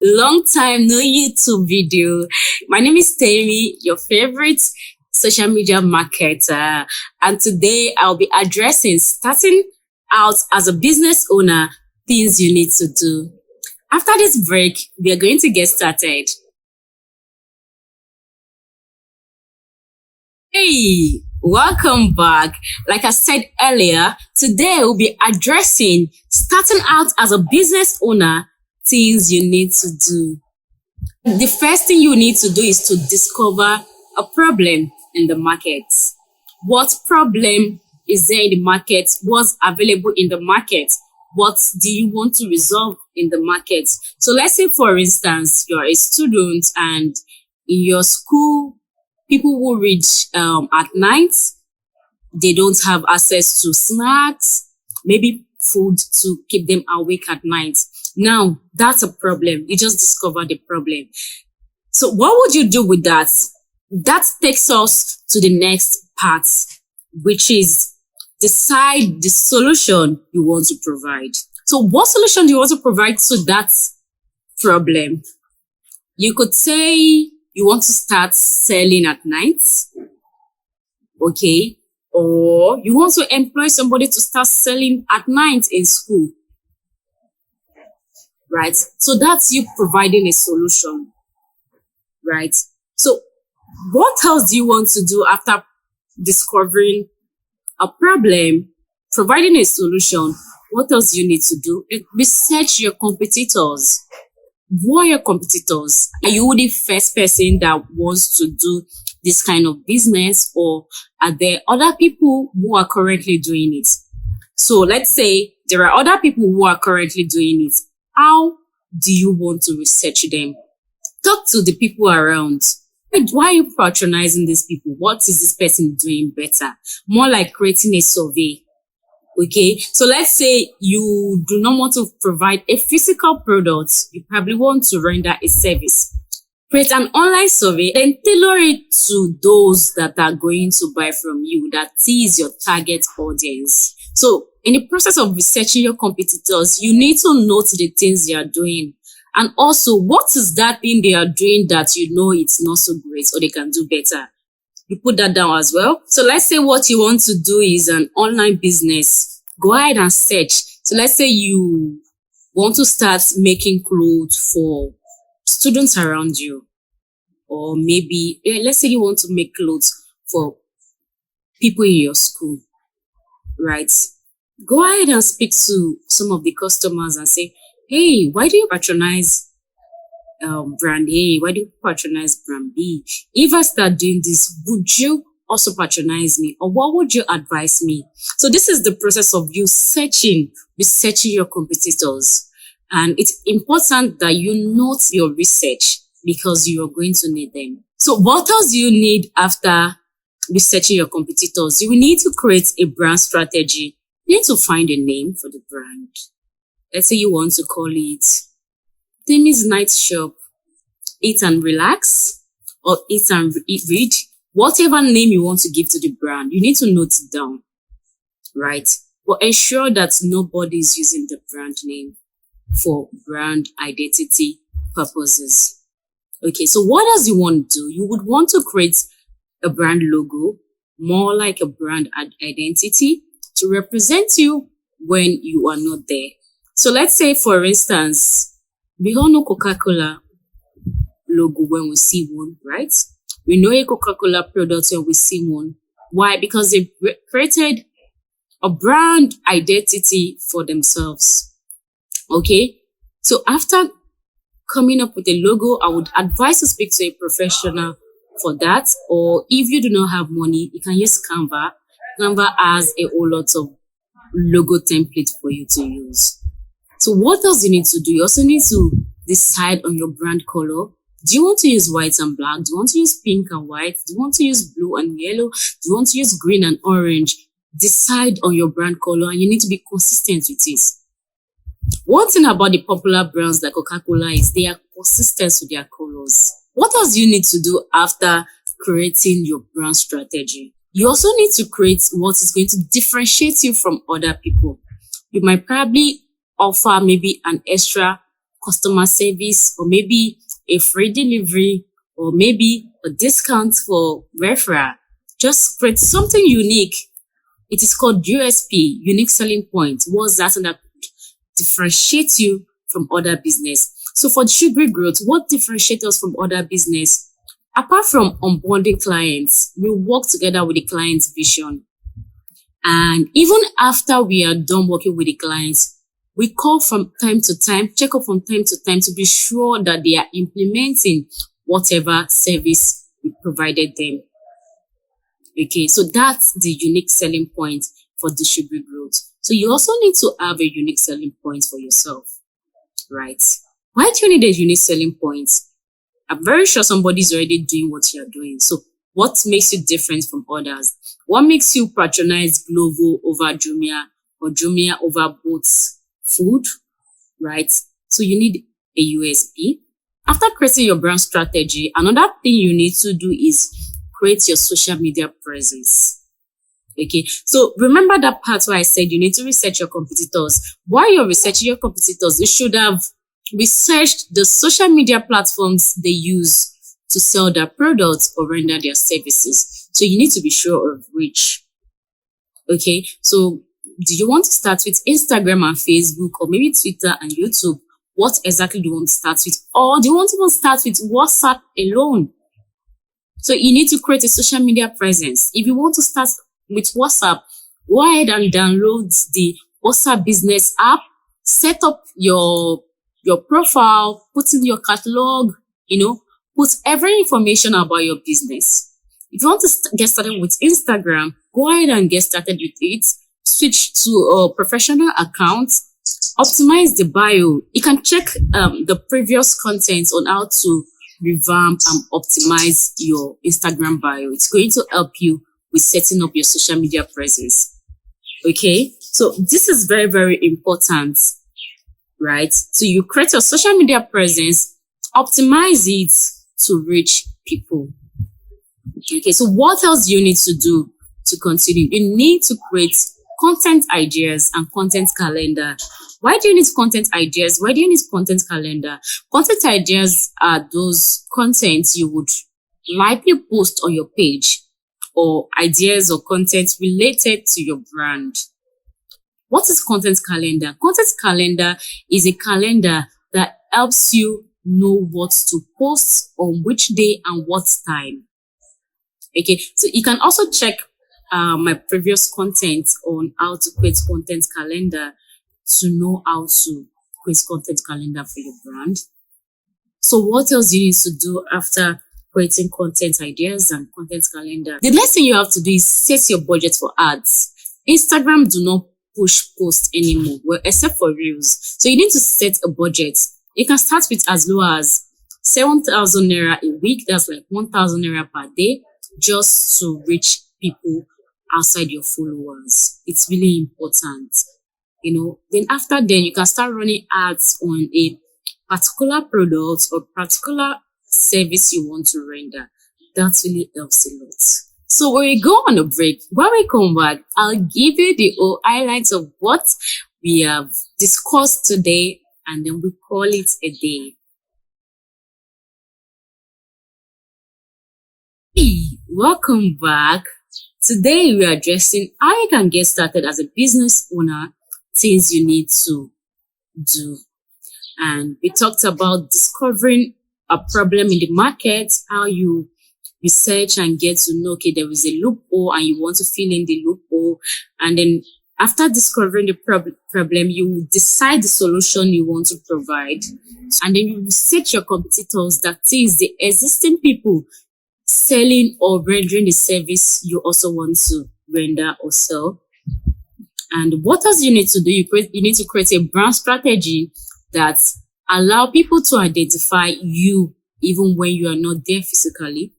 Long time no YouTube video. My name is Tammy, your favorite social media marketer. And today I'll be addressing starting out as a business owner, things you need to do. After this break, we are going to get started. Hey, welcome back. Like I said earlier, today we'll be addressing starting out as a business owner, things you need to do. The first thing you need to do is to discover a problem in the market. What problem is there in the market? What's available in the market? What do you want to resolve in the market? So let's say, for instance, you're a student and in your school, people who read at night, they don't have access to snacks, maybe food to keep them awake at night. Now, that's a problem. You just discovered the problem. So what would you do with that? That takes us to the next part, which is decide the solution you want to provide. So what solution do you want to provide to that problem? You could say you want to start selling at night, okay? Or you want to employ somebody to start selling at night in school, right? So that's you providing a solution, right? So what else do you want to do after discovering a problem, providing a solution? What else do you need to do? Research your competitors. Who are your competitors? Are you the first person that wants to do this kind of business, or are there other people who are currently doing it? So let's say there are other people who are currently doing it. How do you want to research them? Talk to the people around. Why are you patronizing these people? What is this person doing better? More like creating a survey. Okay, so let's say you do not want to provide a physical product. You probably want to render a service. Create an online survey, then tailor it to those that are going to buy from you. That is your target audience. So in the process of researching your competitors, you need to note the things they are doing. And also, what is that thing they are doing that you know it's not so great or they can do better? You put that down as well. So let's say what you want to do is an online business. Go ahead and search. So let's say you want to start making clothes for students around you. Or maybe, let's say you want to make clothes for people in your school, right? Go ahead and speak to some of the customers and say, hey, why do you patronize brand A? Why do you patronize brand B? If I start doing this, would you also patronize me? Or what would you advise me? So this is the process of you researching your competitors. And it's important that you note your research because you are going to need them. So what else do you need after researching your competitors? You will need to create a brand strategy. You need to find a name for the brand. Let's say you want to call it Timmy's Night Shop, Eat and Relax, or Eat and Read. Whatever name you want to give to the brand, you need to note it down, right? But ensure that nobody is using the brand name for brand identity purposes. Okay, so what else you want to do? You would want to create a brand logo, more like a brand identity, to represent you when you are not there. So let's say, for instance, we all know Coca-Cola logo when we see one, right? We know a Coca-Cola product when we see one. Why? Because they created a brand identity for themselves. Okay? So after coming up with a logo, I would advise to speak to a professional for that. Or if you do not have money, you can use Canva. Canva has a whole lot of logo template for you to use. So what else do you need to do? You also need to decide on your brand color. Do you want to use white and black? Do you want to use pink and white? Do you want to use blue and yellow? Do you want to use green and orange? Decide on your brand color, and you need to be consistent with it. One thing about the popular brands like Coca-Cola is they are consistent with their colors. What else do you need to do after creating your brand strategy? You also need to create what is going to differentiate you from other people. You might probably offer maybe an extra customer service, or maybe a free delivery, or maybe a discount for referral. Just create something unique. It is called USP, unique selling point. What's that? And that differentiates you from other business. So for Sugary Growth, what differentiates us from other business? Apart from onboarding clients, we work together with the client's vision. And even after we are done working with the clients, we call from time to time, check up from time to time to be sure that they are implementing whatever service we provided them. Okay, so that's the unique selling point for Sugary Growth. So you also need to have a unique selling point for yourself, right? Why do you need a unique selling point? I'm very sure somebody's already doing what you're doing. So what makes you different from others? What makes you patronize Glovo over Jumia or Jumia over Boots Food, right? So you need a USP. After creating your brand strategy, another thing you need to do is create your social media presence. Okay, so remember that part where I said you need to research your competitors. While you're researching your competitors, you should have researched the social media platforms they use to sell their products or render their services. So you need to be sure of which. Okay, so do you want to start with Instagram and Facebook, or maybe Twitter and YouTube? What exactly do you want to start with? Or do you want to start with WhatsApp alone? So you need to create a social media presence. If you want to start with WhatsApp, go ahead and download the WhatsApp business app, set up your profile, put in your catalog, put every information about your business. If you want to get started with Instagram, go ahead and get started with it. Switch to a professional account, optimize the bio. You can check the previous content on how to revamp and optimize your Instagram bio. It's going to help you with setting up your social media presence. Okay, so this is very, very important, right? So you create your social media presence, optimize it to reach people. Okay, so what else do you need to do to continue? You need to create content ideas and content calendar. Why do you need content ideas? Why do you need content calendar? Content ideas are those contents you would likely post on your page, or ideas or content related to your brand. What is content calendar? Content calendar is a calendar that helps you know what to post on which day and what time. Okay, so you can also check my previous content on how to create content calendar to know how to create content calendar for your brand. So what else do you need to do after creating content ideas and content calendar? The next thing you have to do is set your budget for ads. Instagram do not push posts anymore, well, except for Reels. So you need to set a budget. You can start with as low as 7,000 naira a week. That's like 1,000 naira per day, just to reach people outside your followers. It's really important. Then after then you can start running ads on a particular product or particular service you want to render. That really helps a lot. So when we go on a break, when we come back, I'll give you the whole highlights of what we have discussed today, and then we call it a day. Hey, welcome back. Today we are addressing how you can get started as a business owner, things you need to do. And we talked about discovering a problem in the market, how you research and get to know, okay, there is a loophole and you want to fill in the loophole. And then after discovering the problem, you decide the solution you want to provide. And then you research your competitors, that is the existing people selling or rendering the service you also want to render or sell. And what else you need to do? You need to create a brand strategy that allow people to identify you even when you are not there physically.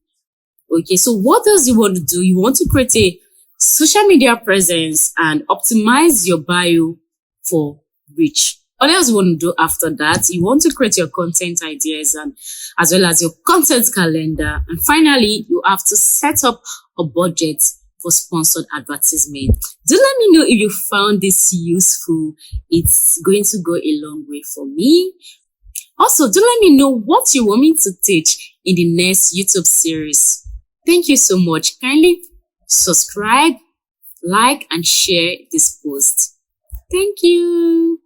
Okay, so what else you want to do? You want to create a social media presence and optimize your bio for reach. What else you want to do after that? You want to create your content ideas and as well as your content calendar. And finally, you have to set up a budget for sponsored advertisement. Do let me know if you found this useful. It's going to go a long way for me. Also, do let me know what you want me to teach in the next YouTube series. Thank you so much. Kindly subscribe, like, and share this post. Thank you.